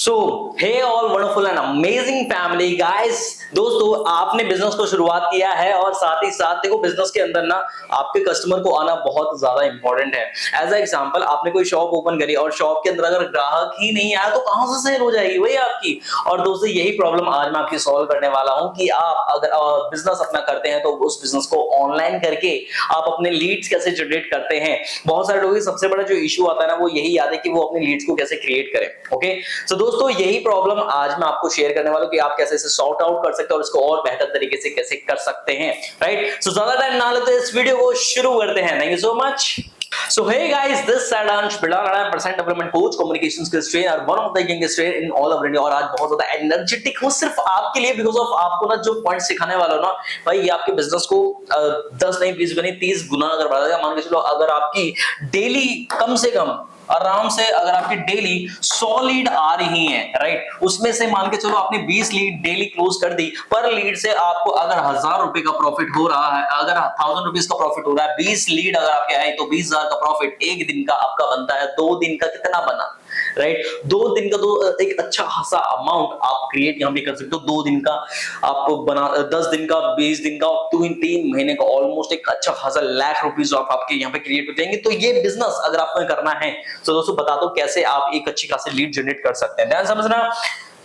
So hey all wonderful and amazing family guys, दोस्तों आपने business को शुरुआत किया है और साथ ही साथ देखो बिजनेस के अंदर ना आपके कस्टमर को आना बहुत ज्यादा इंपॉर्टेंट है। एज अ एग्जांपल आपने कोई शॉप ओपन करी और शॉप के अंदर अगर ग्राहक ही नहीं आया तो कहां से सेल हो जाएगी वही आपकी। और दोस्तों यही प्रॉब्लम आज मैं आपकी सॉल्व करने वाला हूं कि आप अगर बिजनेस अपना करते हैं तो उस बिजनेस को ऑनलाइन करके आप अपने लीड्स कैसे जनरेट करते हैं। बहुत सारे लोगों की सबसे बड़ा जो इशू आता है ना वो यही आता है कि वो अपने लीड्स को कैसे क्रिएट करें। ओके सो दोस्तों यही प्रॉब्लम आज मैं आपको शेयर करने वाला हूं कि आप कैसे इसे सॉर्ट आउट कर सकते हैं और इसको और बेहतर तरीके से कैसे कर सकते हैं। राइट सो ज्यादा टाइम ना लेते इस वीडियो को शुरू करते हैं। Thank you so much. So hey guys, this is Ansh Bidar and I'm percent development coach, communication skills trainer, one of the youngest trainer in all of India। और आज बहुत ज्यादा एनर्जेटिक हूँ सिर्फ आपके लिए, बिकॉज ऑफ आपको ना जो पॉइंट सिखाने वाला हूँ ना भाई ये आपके बिजनेस को 10 नहीं 20 नहीं 30 गुना अगर बढ़ा देगा। मान के चलो अगर आपकी डेली कम से कम आराम से अगर आपकी डेली 100 लीड आ रही है, राइट, उसमें से मान के चलो आपने 20 लीड डेली क्लोज कर दी। पर लीड से आपको अगर 1000 रुपए का प्रॉफिट हो रहा है, अगर 1000 रुपीज का प्रॉफिट हो रहा है, 20 लीड अगर आपके आए तो 20,000 का प्रॉफिट एक दिन का आपका बनता है। 2 दिन का कितना बना, राइट, 2 दिन का तो एक अच्छा खासा अमाउंट आप क्रिएट यहां पे कर सकते हो। 2 दिन का आप बना 10 दिन का 20 दिन का 3 महीने का ऑलमोस्ट एक अच्छा खासा लाख रुपीस आपके यहाँ पे क्रिएट हो जाएंगे। तो ये बिजनेस अगर आपको करना है तो दोस्तों बता दो कैसे आप एक अच्छी खासी लीड जनरेट कर सकते हैं। ध्यान समझना।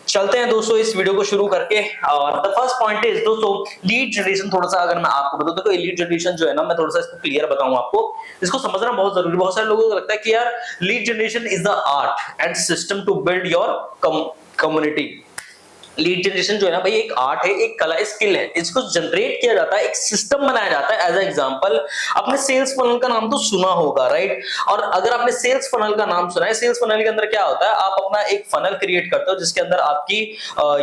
चलते हैं दोस्तों इस वीडियो को शुरू करके। और द फर्स्ट पॉइंट इज दोस्तों लीड जनरेशन। थोड़ा सा अगर मैं आपको बताऊं तो लीड जनरेशन जो है ना मैं थोड़ा सा इसको क्लियर बताऊं आपको, इसको समझना बहुत जरूरी। बहुत सारे लोगों को लगता है कि यार lead generation is the art and system to build your community. Lead generation जो है ना भाई एक आर्ट है, एक कला, एक स्किल है। इसको जनरेट किया जाता है, एक सिस्टम बनाया जाता है। एज एग्जांपल आपने सेल्स फनल का नाम तो सुना होगा, राइट। और अगर आपने सेल्स फनल का नाम सुना है, सेल्स फनल के अंदर क्या होता है, आप अपना एक फनल क्रिएट करते हो जिसके अंदर आपकी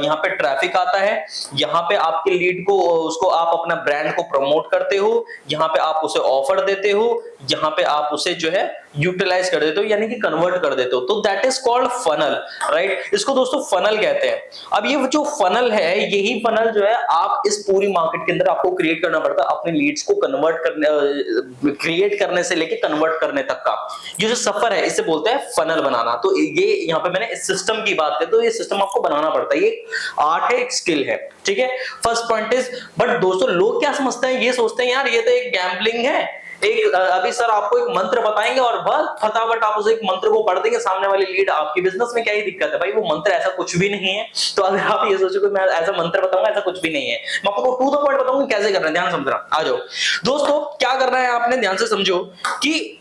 यहाँ पे ट्रैफिक आता है, यहाँ पे आपके लीड को उसको आप अपना ब्रांड को प्रमोट करते हो, यहाँ पे आप उसे ऑफर देते हो, यहाँ पे आप उसे जो है यूटिलाइज कर देते हो यानी कि कन्वर्ट कर देते हो। तो that is called funnel, right. इसको दोस्तों फनल कहते हैं। अब ये जो फनल है, यही फनल जो है आप इस पूरी मार्केट के अंदर आपको क्रिएट करना पड़ता है अपने लीड्स को कन्वर्ट करने, क्रिएट करने से लेके कन्वर्ट करने तक का ये जो सफर है इसे बोलते हैं फनल बनाना। तो ये यहाँ पे मैंने इस सिस्टम की बात की, तो ये सिस्टम आपको बनाना पड़ता है। ये आर्ट है, एक स्किल है, ठीक है। फर्स्ट पॉइंट इज, बट दोस्तों लोग क्या समझते हैं, ये सोचते हैं यार ये तो एक गैम्बलिंग है। एक अभी सर आपको एक मंत्र बताएंगे और बस फटाफट आप उस एक मंत्र को पढ़ देंगे, सामने वाली लीड आपकी। बिजनेस में क्या ही दिक्कत है भाई, वो मंत्र ऐसा कुछ भी नहीं है। तो अगर आप ये सोचो कि मैं ऐसा मंत्र बताऊंगा, ऐसा कुछ भी नहीं है। मैं आपको टू द पॉइंट बताऊंगा कैसे करना है। ध्यान समझना, आ जाओ दोस्तों। क्या करना है आपने, ध्यान से समझो कि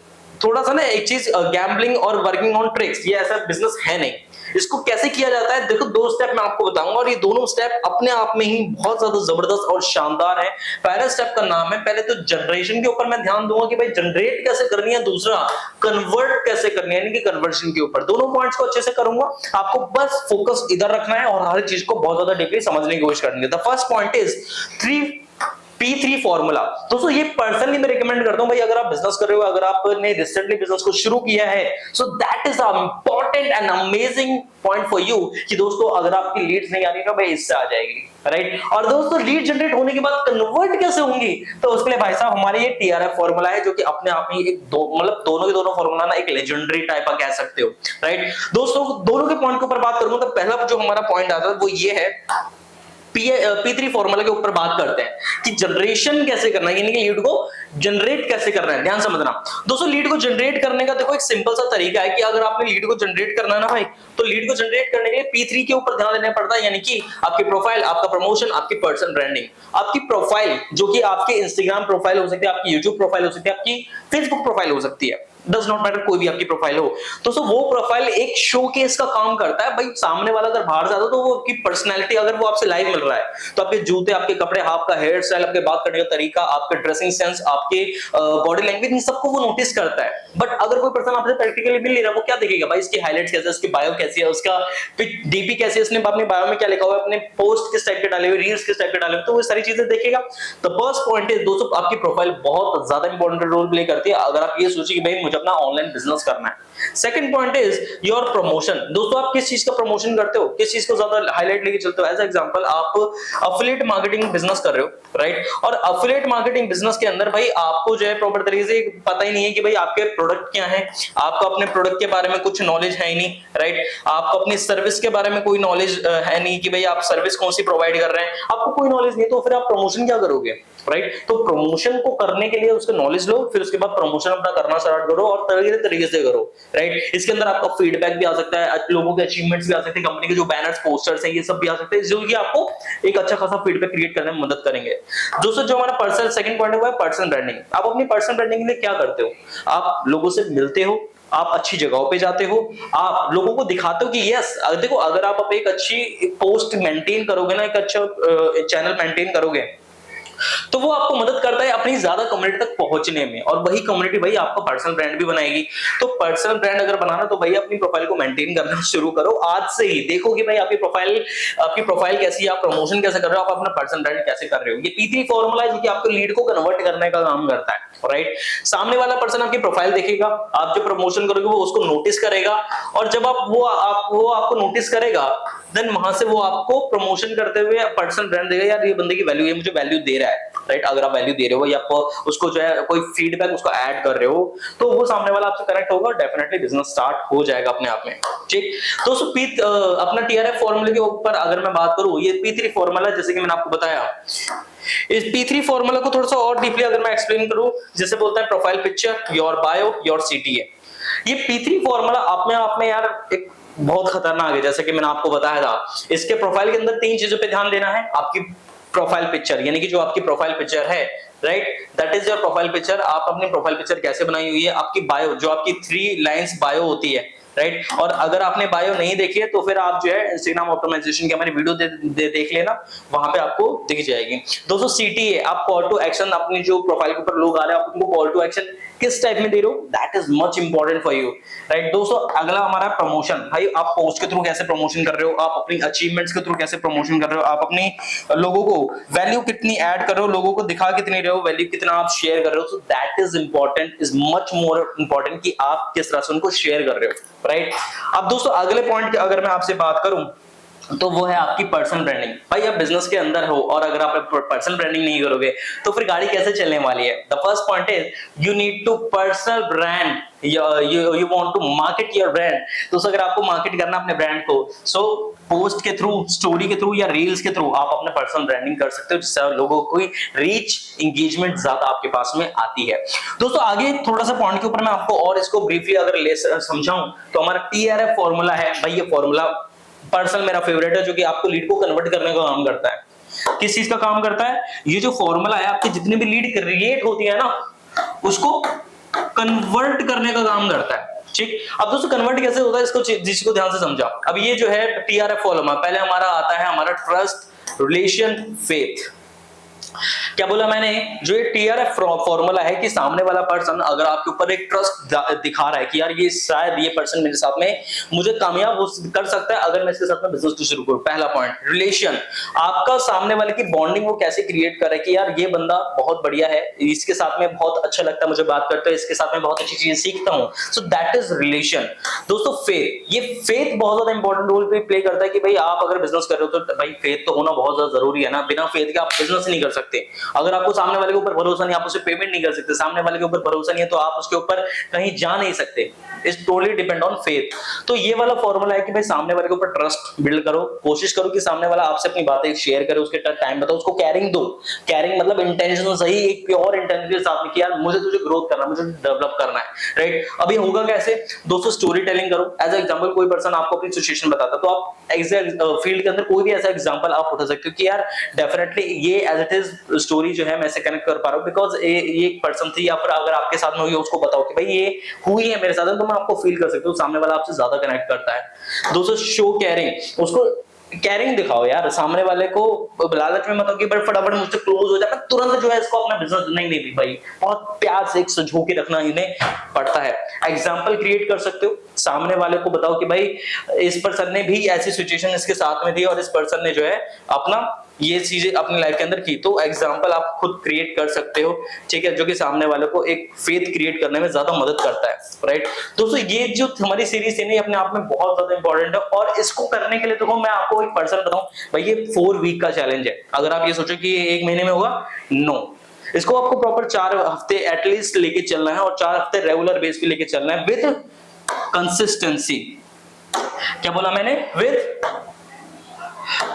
थोड़ा सा ना एक चीज गैम्बलिंग और वर्किंग ऑन ट्रिक्स ये ऐसा बिजनेस है नहीं। इसको कैसे किया जाता है देखो, 2 स्टेप मैं आपको बताऊंगा और ये दोनों स्टेप अपने आप में ही बहुत ज्यादा जबरदस्त और शानदार है। पहले स्टेप का नाम है, पहले तो जनरेशन के ऊपर मैं ध्यान दूंगा कि भाई जनरेट कैसे करनी है, दूसरा कन्वर्ट कैसे करनी है यानी कि कन्वर्शन के ऊपर। दोनों पॉइंट्स को अच्छे से करूंगा, आपको बस फोकस इधर रखना है और हर चीज को बहुत ज्यादा डीपली समझने की कोशिश करनी है। The first point is P3 formula. दोस्तों ये पर्सनली मैं रिकमेंड करता हूं भाई, अगर आप बिजनेस कर रहे हो, अगर आपने रिसेंटली बिजनेस को शुरू किया है, so that is a important and amazing point for you कि दोस्तों अगर आपकी लीड्स नहीं आ रही ना भाई इससे आ जाएगी, राइट। और दोस्तों लीड जनरेट होने के बाद कन्वर्ट कैसे होंगी, तो उसके लिए भाई साहब हमारे ये TRF फॉर्मूला है जो कि अपने आप में एक मतलब दोनों के दोनों फॉर्मूला ना एक लेजेंडरी टाइप का कह सकते हो, राइट। दोस्तों दोनों के पॉइंट के ऊपर बात करूंगा तो पहला जो हमारा पॉइंट आता है वो ये है, P3 फॉर्मूला के ऊपर बात करते हैं कि जनरेशन कैसे करना है यानी कि लीड को जनरेट कैसे करना है। ध्यान समझना दोस्तों, लीड को जनरेट करने का देखो एक सिंपल सा तरीका है कि अगर आपने लीड को जनरेट करना है ना भाई, तो लीड को जनरेट करने के लिए P3 के ऊपर ध्यान देना पड़ता है यानी कि आपकी प्रोफाइल, आपका प्रमोशन, आपकी पर्सनल ब्रांडिंग। आपकी प्रोफाइल जो कि आपके इंस्टाग्राम प्रोफाइल हो सकती है, आपकी यूट्यूब प्रोफाइल हो सकती है, आपकी फेसबुक प्रोफाइल हो सकती है, डज नॉट मैटर, कोई भी आपकी प्रोफाइल हो। तो वो प्रोफाइल एक शोकेस का काम करता है भाई। सामने वाला अगर बाहर जाता है तो वो आपकी पर्सनैलिटी, अगर वो आपसे लाइव मिल रहा है तो आपके जूते, आपके कपड़े, आपका हेयर स्टाइल, आपके बात करने का तरीका, आपका ड्रेसिंग सेंस, आपके बॉडी लैंग्वेज, इन सबको वो नोटिस करता है। बट अगर कोई पर्सन आपसे प्रैक्टिकली मिल नहीं रहा, वो क्या देखेगा भाई, इसकी हाइलाइट्स कैसे है, उसकी बायो कैसी है, उसका डीपी कैसी है, उसने अपने बायो में क्या लिखा हुआ है, अपने पोस्ट किस टाइप के डाले हुए, रील्स किस टाइप के डाले हुए, तो वो सारी चीजें देखेगा। तो फर्स्ट पॉइंट है दोस्तों, आपकी प्रोफाइल बहुत ज्यादा इंपॉर्टेंट रोल प्ले करती है। अगर आप ये सोचिए कि भाई मुझे अपना ऑनलाइन बिजनेस करना है। Second point is your promotion. दोस्तों आप किस चीज का प्रमोशन करते हो, किस चीज को ज्यादा हाईलाइट लेके चलते हो। एज एग्जांपल आप अफिलिएट मार्केटिंग बिजनेस कर रहे हो, राइट, और अफिलिएट मार्केटिंग बिजनेस के अंदर भाई आपको जो है प्रॉपर तरीके से पता ही नहीं है कि भाई आपके प्रोडक्ट क्या है, आपको अपने प्रोडक्ट के बारे में कुछ नॉलेज है ही नहीं, राइट, आपको अपनी सर्विस के बारे में कोई नॉलेज है नहीं कि भाई आप सर्विस कौन सी प्रोवाइड कर रहे हैं, आपको कोई नॉलेज नहीं, तो फिर आप प्रमोशन क्या करोगे, राइट। तो प्रमोशन को करने के लिए उसके नॉलेज लो, फिर उसके बाद प्रमोशन अपना करना स्टार्ट करो और तरीके से करो, राइट। इसके अंदर आपका फीडबैक भी आ सकता है, लोगों के अचीवमेंट्स भी आ सकते हैं, कंपनी के जो बैनर्स पोस्टर्स हैं ये सब भी आ सकते हैं, जो कि आपको एक अच्छा खासा फीडबैक क्रिएट करने में मदद करेंगे। दोस्तों जो हमारा पर्सनल सेकंड पॉइंट है पर्सनल ब्रांडिंग। आप अपनी पर्सनल ब्रांडिंग के लिए क्या करते हो, आप लोगों से मिलते हो, आप अच्छी जगहों पे जाते हो, आप लोगों को दिखाते हो कि यस देखो, अगर आप एक अच्छी पोस्ट मेंटेन करोगे ना, एक अच्छा चैनल मेंटेन करोगे, तो वो आपको मदद करता है अपनी ज्यादा कम्युनिटी तक पहुंचने में, और वही कम्युनिटी भाई आपका पर्सनल ब्रांड भी बनाएगी। तो पर्सनल ब्रांड अगर बनाना तो भाई अपनी प्रोफाइल को मेंटेन करना शुरू करो आज से ही। देखो कि भाई आपकी प्रोफाइल कैसी है, आप प्रमोशन कैसे कर रहे हो, आप अपना पर्सनल ब्रांड कैसे कर रहे हो। ये P3 फॉर्मूला है जो कि आपको लीड को कन्वर्ट करने का काम करता है, राइट। सामने वाला पर्सन आपकी प्रोफाइल देखेगा, आप जो प्रमोशन करोगे वो उसको नोटिस करेगा, और जब वो आपको नोटिस करेगा, देन वहां से वो आपको प्रमोशन करते हुए पर्सनल ब्रांड देगा, यार ये बंदे की वैल्यू है, मुझे वैल्यू दे रहा है, राइट। अगर आप वैल्यू दे रहे हो या उसको जो है कोई फीडबैक उसको ऐड कर रहे हो, तो वो सामने वाला आपसे कनेक्ट होगा और डेफिनेटली बिजनेस स्टार्ट हो जाएगा अपने आप में, ठीक। तो अपना TRF फॉर्मूले के ऊपर अगर मैं बात करूं, ये P3 फॉर्मूला जैसे कि मैंने आपको बताया, इस P3 फॉर्मूला को थोड़ा सा और डीपली अगर मैं एक्सप्लेन करूं, जैसे बोलते हैं profile picture, your bio, your CTA। ये P3 फॉर्मूला आप में यार एक बहुत खतरनाक है, जैसे कि मैंने आपको बताया था। इसके प्रोफाइल के अंदर 3 चीजों पे ध्यान देना है। आपकी प्रोफाइल पिक्चर, यानी कि जो आपकी प्रोफाइल पिक्चर है, right, that is your profile picture. आप अपनी प्रोफाइल पिक्चर कैसे बनाई हुई है, आपकी बायो, जो आपकी 3 लाइंस बायो होती है, राइट। और अगर आपने बायो नहीं देखी है तो फिर आप जो है इंस्टाग्राम ऑप्टिमाइजेशन की हमारी वीडियो देख लेना, वहां पे आपको दिख जाएगी। दोस्तों CTA, आप कॉल टू एक्शन, अपनी जो प्रोफाइल के ऊपर लोग आ रहे हैं, आप उनको कॉल टू एक्शन किस टाइप में दे रहे हो, that is much important for you, right. दोस्तों अगला हमारा प्रमोशन। भाई आप पोस्ट के थ्रू कैसे प्रमोशन कर रहे हो, आप अपनी अचीवमेंट्स के थ्रू कैसे प्रमोशन कर रहे हो, आप अपनी लोगों को वैल्यू कितनी ऐड कर रहे हो, लोगों को दिखा कितनी रहे हो, वैल्यू कितना आप शेयर कर रहे हो। So that is important, is much more important कि आप किस तरह से उनको शेयर कर रहे हो, राइट। अब दोस्तों अगले पॉइंट की अगर मैं आपसे बात करूं, तो वो है आपकी पर्सनल ब्रांडिंग। भाई आप बिजनेस के अंदर हो और अगर आप पर्सनल ब्रांडिंग नहीं करोगे तो फिर गाड़ी कैसे चलने वाली है। The first point is you need to personal brand, you want to market your brand. तो अगर आपको मार्केट करना अपने ब्रांड को, सो पोस्ट के थ्रू, स्टोरी के थ्रू या रील्स के थ्रू आप अपने पर्सनल ब्रांडिंग कर सकते हो, जिससे लोगों को रीच, एंगेजमेंट ज्यादा आपके पास में आती है। दोस्तों आगे थोड़ा सा पॉइंट के ऊपर मैं आपको और इसको ब्रीफली अगर समझाऊं, तो हमारा TRF फॉर्मूला है। भाई ये फॉर्मूला पर्सनल मेरा फेवरेट है, जो कि आपको लीड को कन्वर्ट करने का काम करता है। किस चीज का काम करता है, ये जो फॉर्मूला है आपकी जितने भी लीड क्रिएट होती है ना, उसको कन्वर्ट करने का काम करता है, ठीक। अब दोस्तों कन्वर्ट कैसे होता है, इसको जिसको ध्यान से समझा। अब ये जो है TRF फॉर्मूला, पहले हमारा आता है हमारा ट्रस्ट, रिलेशन, फेथ। क्या बोला मैंने, जो ये TRF फॉर्मूला है कि सामने वाला पर्सन अगर आपके ऊपर एक ट्रस्ट दिखा रहा है कि यार ये शायद ये पर्सन मेरे साथ में मुझे कामयाब कर सकता है अगर मैं इसके साथ में बिजनेस शुरू करूं। पहला पॉइंट रिलेशन, आपका सामने वाले की बॉन्डिंग वो कैसे क्रिएट कर रहा है कि यार ये बंदा बहुत बढ़िया है, इसके साथ में बहुत अच्छा लगता है मुझे बात करते हुए, इसके साथ में बहुत अच्छी चीजें सीखता हूं। So that is relation. दोस्तों फेथ, ये फेथ बहुत ज्यादा इंपॉर्टेंट रोल प्ले करता है कि भाई आप अगर बिजनेस कर रहे हो तो भाई फेथ तो होना बहुत ज्यादा जरूरी है ना। बिना फेथ के आप बिजनेस नहीं कर सकते। अगर आपको सामने वाले के ऊपर भरोसा नहीं, आप उसे पेमेंट नहीं कर सकते, सामने वाले के ऊपर भरोसा नहीं है तो आप उसके ऊपर कहीं जा नहीं सकते। It's totally depend on faith. तो ये वाला फॉर्मूला है कि भाई सामने वाले के ऊपर ट्रस्ट बिल्ड करो, कोशिश करो कि सामने वाला आपसे अपनी बातें शेयर करे, उसके टाइम बताओ, उसको कैरिंग दो। कैरिंग मतलब इंटेंशन सही, एक प्योर इंटेंशन के साथ में कि यार मुझे तुझे ग्रोथ करना है, मुझे डेवलप करना है, राइट। अभी होगा कैसे दोस्तों, स्टोरी टेलिंग करो। एज एग्जांपल कोई पर्सन आपको अपनी सिचुएशन बताता तो आप एग्जैक्ट फील्ड के अंदर कोई भी ऐसा एग्जांपल आप उठा सकते हो कि यार डेफिनेटली ये एज इट इज स्टोरी जो है मैं इसे कनेक्ट कर पा रहा हूं बिकॉज ये एक पर्सन थी, या फिर अगर आपके साथ में हुई उसको बताओ कि भाई ये हुई है मेरे साथ, तो मैं आपको फील कर सकता हूं सामने वाला आपसे ज्यादा कनेक्ट करता है। दोस्तों शो कैरिंग, उसको कैरिंग दिखाओ यार, सामने वाले को लालच में मत हो कि भाई फटाफट मुझसे क्लोज हो जाए, मैं तुरंत जो है इसको अपना बिजनेस नहीं भाई, बहुत प्यार से एक सजो के रखना इन्हें पड़ता है। एग्जांपल क्रिएट कर सकते हो, सामने वाले को बताओ कि भाई इस पर्सन ने भी ऐसी सिचुएशन इसके साथ में थी और इस पर्सन ने जो है अपना ये चीजें अपनी लाइफ के अंदर की, तो एग्जाम्पल आप खुद क्रिएट कर सकते हो, ठीक है, जो कि सामने वाले को एक फेथ क्रिएट करने में ज्यादा मदद करता है, राइट। दोस्तों ये जो हमारी सीरीज है ना, अपने आप में बहुत ज्यादा इंपॉर्टेंट है, और इसको करने के लिए देखो मैं आपको एक पर्सन बताऊं भाई, ये 4 वीक का चैलेंज है। अगर आप ये सोचो कि ये 1 महीने में होगा, नो, इसको आपको प्रॉपर 4 हफ्ते एटलीस्ट लेके चलना है, और 4 हफ्ते रेगुलर बेस पे लेके चलना है विद कंसिस्टेंसी। क्या बोला मैंने? विद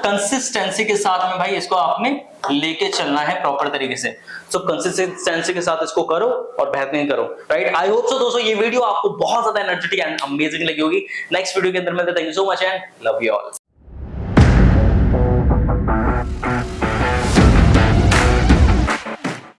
कंसिस्टेंसी के साथ में भाई इसको आपने लेके चलना है प्रॉपर तरीके से। सो कंसिस्टेंसी के साथ इसको करो और बेहतरीन करो, राइट। आई होप सो दोस्तों ये वीडियो आपको बहुत ज्यादा एनर्जेटिक एंड अमेजिंग लगी होगी। नेक्स्ट वीडियो के अंदर मिलते हैं। Thank you so much and love you all.